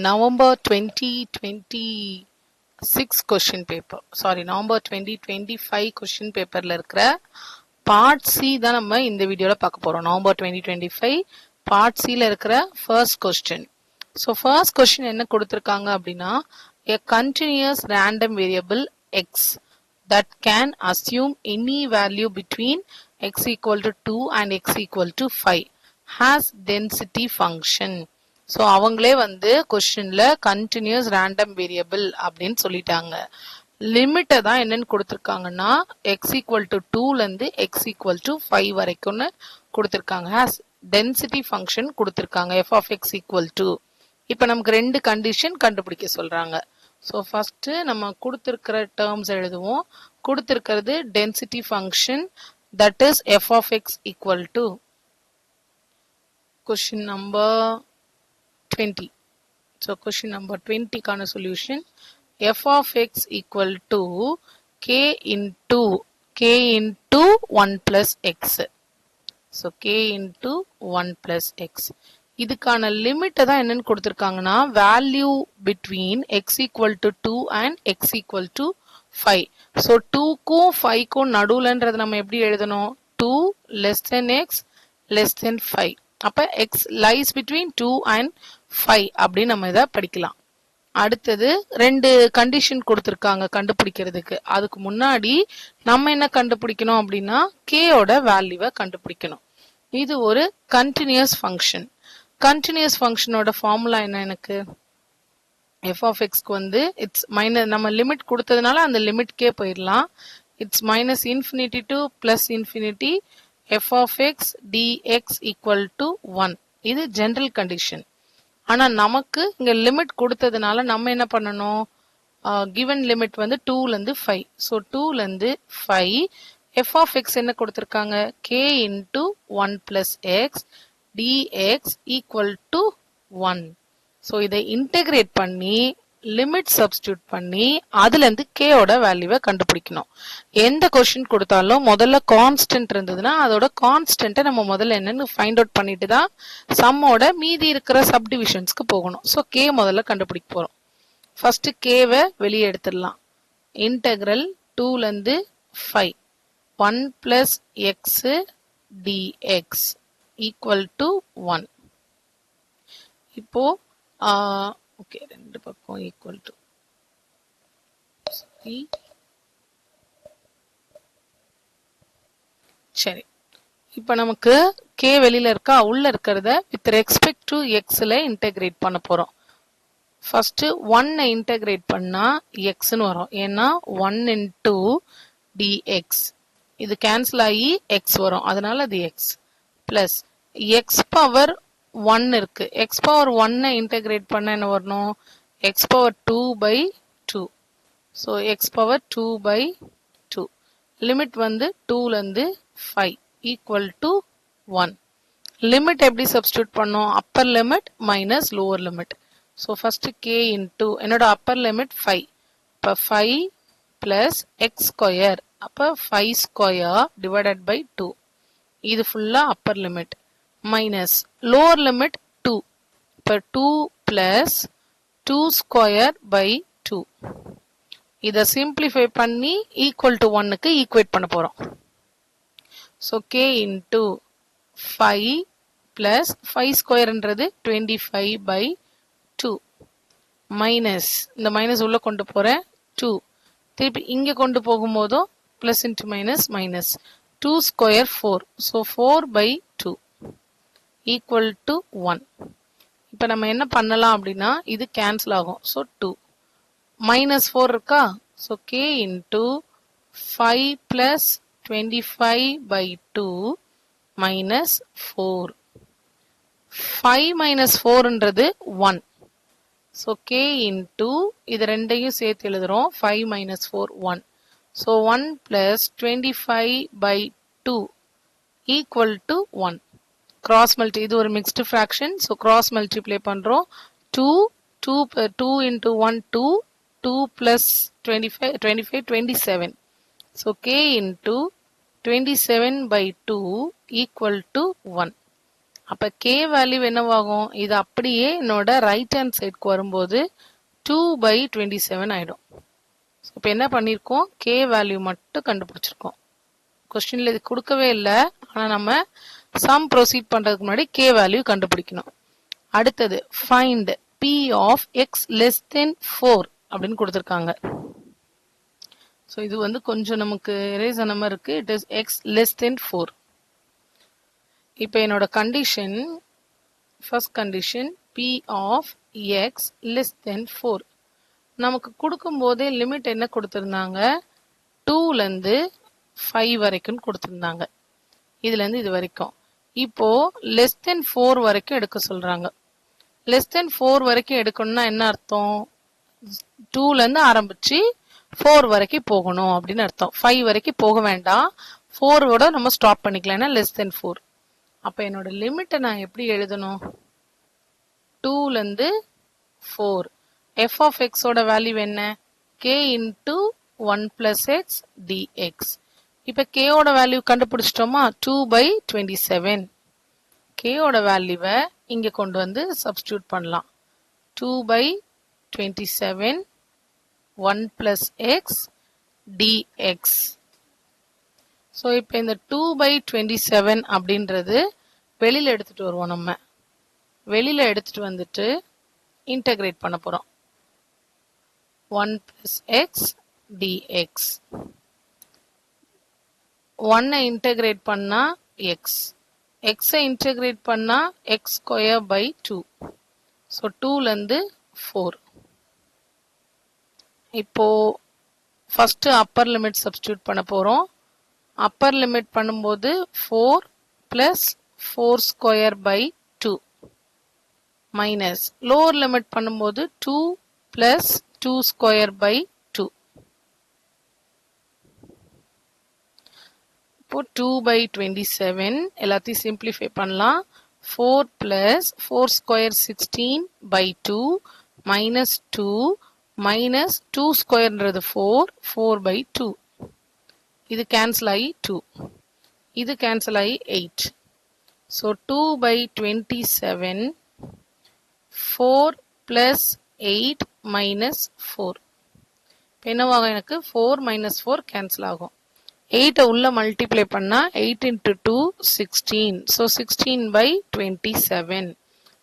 November 2026 question paper. Sorry, November 2025 question paperல இருக்கிற part C தான் நம்ம இந்த வீடியோல பார்க்க போறோம். November 2025 part Cல இருக்கிற first question. So first question என்ன கொடுத்திருக்காங்க அப்படின்னா a continuous random variable x that can assume any value between x equal to 2 and x equal to 5 has density function. So அவங்களே வந்து கொஸ்டின்ல கண்டினியூஸ் ரேண்டம் வேரியபிள் அப்படின்னு சொல்லிட்டாங்க. லிமிட்டை தான் என்னன்னு கொடுத்துருக்காங்கன்னா எக்ஸ் ஈக்குவல் டு 2லேருந்து எக்ஸ் ஈக்குவல் டு 5 வரைக்கும்னு கொடுத்துருக்காங்க. ஹேஸ் டென்சிட்டி ஃபங்க்ஷன் கொடுத்துருக்காங்க F of X equal to. இப்போ நமக்கு ரெண்டு கண்டிஷன் கண்டுபிடிக்க சொல்றாங்க. ஸோ ஃபர்ஸ்ட் நம்ம கொடுத்துருக்கிற டேர்ம்ஸ் எழுதுவோம். கொடுத்துருக்கிறது density function that is F of X equal to question number 20. So question number 20 கான solution f of x equal to k into 1 plus x. So k into 1 plus x. இதுக்கான limit தான் என்னன்னு கொடுத்திருக்காங்கன்னா value between x equal to 2 and x equal to 5. So 2க்கும் 5க்கும் நடுவுலன்றது நம்ம எப்படி எழுதணும்? 2 less than x less than 5. அப்ப x lies between 2 and 5 அப்படி நம்ம இதை படிக்கலாம். அடுத்தது ரெண்டு கண்டிஷன் கொடுத்திருக்காங்க கண்டுபிடிக்கிறதுக்கு. அதுக்கு முன்னாடி நம்ம என்ன கண்டுபிடிக்கணும் அப்படின்னா k ஓட வேல்யூவை கண்டுபிடிக்கணும். இது ஒரு கண்டினியூஸ் ஃபங்க்ஷன். கண்டினியூஸ் ஃபங்க்ஷனோட ஃபார்முலா என்ன? எனக்கு f of x க்கு வந்து இட்ஸ் மைனஸ், நம்ம லிமிட் கொடுத்ததுனால அந்த லிமிட்கே போயிடலாம். It's minus infinity to plus infinity f of x dx equal to 1. இது ஜெனரல் கண்டிஷன். ஆனா நமக்கு இங்க லிமிட் கொடுத்ததுனால நம்ம என்ன பண்ணணும்? given லிமிட் வந்து 2லேருந்து 5. ஸோ 2லேருந்து 5 f of x என்ன கொடுத்திருக்காங்க? k into 1 plus x dx equal to 1. So இதை இன்டெகிரேட் பண்ணி லிமிட் சப்ஸ்டியூட் பண்ணி அதுல இருந்து k ஓட வேல்யூவை கண்டுபிடிக்கணும். எந்த கொஸ்டின் கொடுத்தாலும் முதல்ல கான்ஸ்டன்ட் இருந்ததுன்னா அதோட கான்ஸ்டன்ட்டை நம்ம முதல்ல என்னன்னு ஃபைண்ட் அவுட் பண்ணிட்டு தான் சம்மோட மீதி இருக்கிற சப்டிவிஷன்ஸ்க்கு போகணும். ஸோ k முதல்ல கண்டுபிடிக்க போறோம். ஃபர்ஸ்ட் கேவை வெளியே எடுத்துடலாம். இன்டெக்ரல் 2லேருந்து 5 1 plus x dx equal to 1. இப்போ ஓகே, ரெண்டு பக்கம் ஈக்குவல் டு சரி. இப்போ நமக்கு k வெளியில இருக்கா, உள்ள இருக்கிறத வித் ரெஸ்பெக்ட் டு எக்ஸ்ல இன்டெகிரேட் பண்ண போறோம். ஃபர்ஸ்ட் 1 இன்டெகிரேட் பண்ணா எக்ஸ்னு வரும். ஏன்னா 1 into dx இது கேன்சல் ஆகி எக்ஸ் வரும், அதனால அது எக்ஸ் பிளஸ் எக்ஸ் பவர் 1 இருக்கு. எக்ஸ் பவர் 1 இன்டெகிரேட் பண்ண என்ன வரணும்? X power 2 by 2. So X power 2 by 2. Limit வந்து 2லேருந்து 5 ஈக்குவல் டு 1. லிமிட் எப்படி சப்ஸ்டியூட் பண்ணோம்? Upper limit minus lower limit. So first k into என்னோட அப்பர் லிமிட் 5. இப்போ 5 பிளஸ் எக்ஸ் ஸ்கொயர், அப்போ 5 ஸ்கொயர் டிவைடட் பை 2. இது ஃபுல்லா upper limit minus lower limit 2. இப்போ 2 பிளஸ் 2 ஸ்கொயர் பை 2. இதை சிம்பிளிஃபை பண்ணி ஈக்குவல் டு 1க்கு ஈக்குவேட் பண்ண போறோம். ஸோ k இன்டூ 5 பிளஸ் 5 ஸ்கொயர்ன்றது 25 பை 2 மைனஸ் இந்த மைனஸ் உள்ள கொண்டு போறேன் 2. திருப்பி இங்க கொண்டு போகும்போதும் plus into minus minus 2 square 4. So 4 by 2 equal to 1. இப்போ நம்ம என்ன பண்ணலாம் அப்படின்னா இது கேன்சல் ஆகும். ஸோ 2 மைனஸ் 4 இருக்கா. So k into 5 plus 25 by 2 minus 4. 5 minus 4ன்றது 1. So k into இது ரெண்டையும் சேர்த்து எழுதுறோம். 5 minus 4 1. So 1 plus 25 by 2 equal to 1. Cross multi, இது ஒரு mixed fraction. So cross multiply பண்றோம். 2 into 1 2 2 plus 25 27. So k into 27 by 2 equal to 1. அப்போ K value என்னவாகும்? இது அப்படியே என்னோட ரைட் ஹேண்ட் சைடுக்கு வரும்போது 2/27 ஆகிடும். இப்போ என்ன பண்ணியிருக்கோம்? கே வேல்யூ மட்டும் கண்டுபிடிச்சிருக்கோம். கொஸ்டினில் இது கொடுக்கவே இல்லை, ஆனால் நம்ம சம் ப்ரொசீட் பண்ணுறதுக்கு முன்னாடி கே வேல்யூ கண்டுபிடிக்கணும். அடுத்தது find P of X less than 4 அப்படின்னு கொடுத்துருக்காங்க. ஸோ இது வந்து கொஞ்சம் நமக்கு எரேஸ் ஆன மாதிரி இருக்கு. It is X less than 4. இப்போ என்னோட condition, first condition P of X less than 4. நமக்கு கொடுக்கும் போதே லிமிட் என்ன கொடுத்துருந்தாங்க? 2லேருந்து 5 வரைக்கும் கொடுத்துருந்தாங்க. இதுலேருந்து இது வரைக்கும். இப்போ லெஸ் தென் 4 வரைக்கும் எடுக்க சொல்றாங்க. லெஸ் தென் 4 வரைக்கும் எடுக்கணும்னா என்ன அர்த்தம்? 2லேருந்து ஆரம்பிச்சு 4 வரைக்கும் போகணும் அப்படின்னு அர்த்தம். 5 வரைக்கும் போக வேண்டாம், 4ஓட நம்ம ஸ்டாப் பண்ணிக்கலாம், ஏன்னா லெஸ் தென் 4. அப்போ என்னோட லிமிட்டை நான் எப்படி எழுதணும்? 2லேருந்து 4. எஃப் ஆஃப் எக்ஸோட வேல்யூ என்ன? K into 1 + X dx. இப்போ கேயோட வேல்யூ கண்டுபிடிச்சிட்டோமா? 2/27. கேயோட வேல்யூவை இங்கே கொண்டு வந்து சப்ஸ்டியூட் பண்ணலாம். 2/27 1 + எக்ஸ் டிஎக்ஸ். ஸோ இப்போ இந்த 2/27 அப்படின்றது வெளியில் எடுத்துட்டு வருவோம். நம்ம வெளியில் எடுத்துட்டு வந்துட்டு இன்டகிரேட் பண்ண போகிறோம். 1 + எக்ஸ் டிஎக்ஸ். 1 இன்டகிரேட் பண்ணா எக்ஸ், எக்ஸை இன்டகிரேட் பண்ணா x²/2. ஸோ 2லேருந்து 4. இப்போ ஃபர்ஸ்ட் அப்பர் லிமிட் சப்ஸ்டியூட் பண்ண போகிறோம். அப்பர் லிமிட் பண்ணும்போது 4 + 4² மைனஸ் லோவர் லிமிட் பண்ணும்போது 2 + 2². இப்போ 2/27 எல்லாத்தையும் சிம்பிளிஃபை பண்ணலாம். 4 + 4² 16/2 minus 2 minus 2²ன்றது 4, 4/2. இது கேன்சல் ஆகி 2, இது கேன்சல் ஆகி 8. So 2/27 4 + 8 minus 4. இப்போ என்னவாகும்? எனக்கு 4 - 4 கேன்சல் ஆகும். 8 உள்ள மல்டிப்ளை பண்ணா 8 × 2 16. ஸோ 16/27.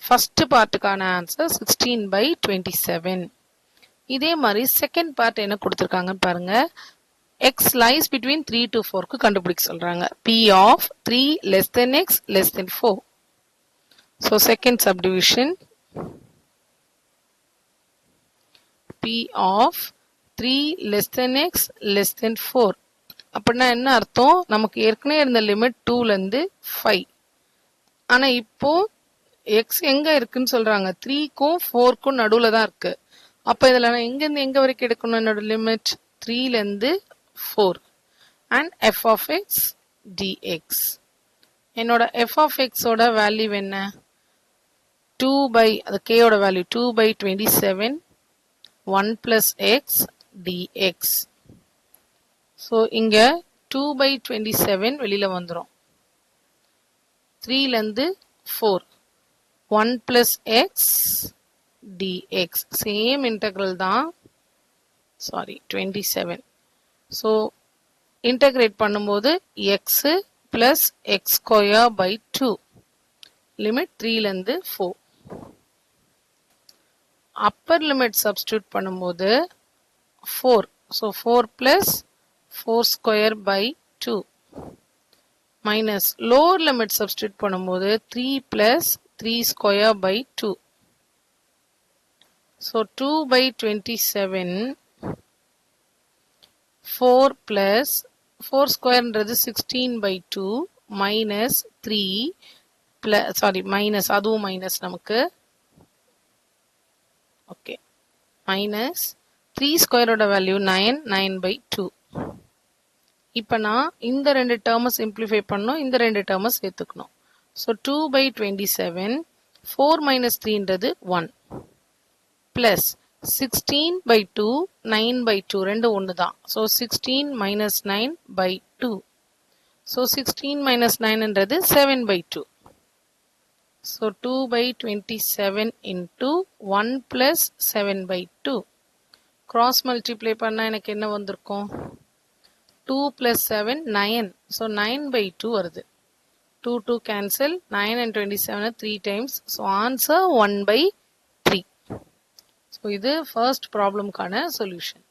ஃபர்ஸ்ட் பார்ட்டுக்கான ஆன்சர் 16/27. இதே மாதிரி செகண்ட் பார்ட் என்ன கொடுத்துருக்காங்கன்னு பாருங்க. எக்ஸ் லைஸ் பிட்வீன் 3 to 4க்கு கண்டுபிடிக்க சொல்றாங்க. P of 3 less than x less than 4. So second subdivision P of 3 less than x less than 4. அப்படின்னா என்ன அர்த்தம்? நமக்கு ஏற்கனவே இருந்த லிமிட் 2லேருந்து 5. ஆனா இப்போ எக்ஸ் எங்க இருக்குன்னு சொல்றாங்க? 3க்கும் 4க்கும் நடுவுல தான் இருக்கு. அப்ப இதுல நான் எங்கிருந்து எங்க வரைக்கும் எடுக்கணும்? என்னோட லிமிட் 3லேருந்து 4. And F of X D X. என்னோட எஃப் ஆஃப் எக்ஸோட வேல்யூ என்ன? 2 அது கேயோட வேல்யூ 2/27 1 + எக்ஸ் டிஎக்ஸ். ஸோ இங்க 2/27 வெளியில வந்துடும். 3லேருந்து 4 1 + எக்ஸ் டிஎக்ஸ். சேம் இன்டெக்ரல் தான், சாரி 27. ஸோ இன்டெகிரேட் பண்ணும்போது எக்ஸ் + x²/2 லிமிட் 3லேருந்து 4. அப்பர் லிமிட் சப்ஸ்டியூட் பண்ணும்போது 4. So 4 + 4² minus lower limit substitute பண்ணும்போது 3 + 3² ஸோ 2/27 4 + 4²ன்றது 16/2 மைனஸ் 3 சாரி மைனஸ், அதுவும் மைனஸ் நமக்கு. Okay, minus 3² value 9, 9/2. இப்போ நான் இந்த ரெண்டு டேர்மை சிம்பிளிஃபை பண்ணணும், இந்த ரெண்டு டேர்மை சேர்த்துக்கணும். ஸோ 2/27 4 - 3ன்றது 1 ப்ளஸ் 16/2 9/2 ரெண்டு ஒன்று தான். So 16 - 9/2. So 16 - 9ன்றது 7/2. So 2/27 into 1 plus 7/2. Cross multiply பண்ணால் எனக்கு என்ன வந்திருக்கும்? 2 plus 7 9. ஸோ 9/2 வருது. 2 cancel. 9 and 27 3 times. So answer 1/3. So இது ஃபர்ஸ்ட் ப்ராப்ளம்கான சொல்யூஷன்.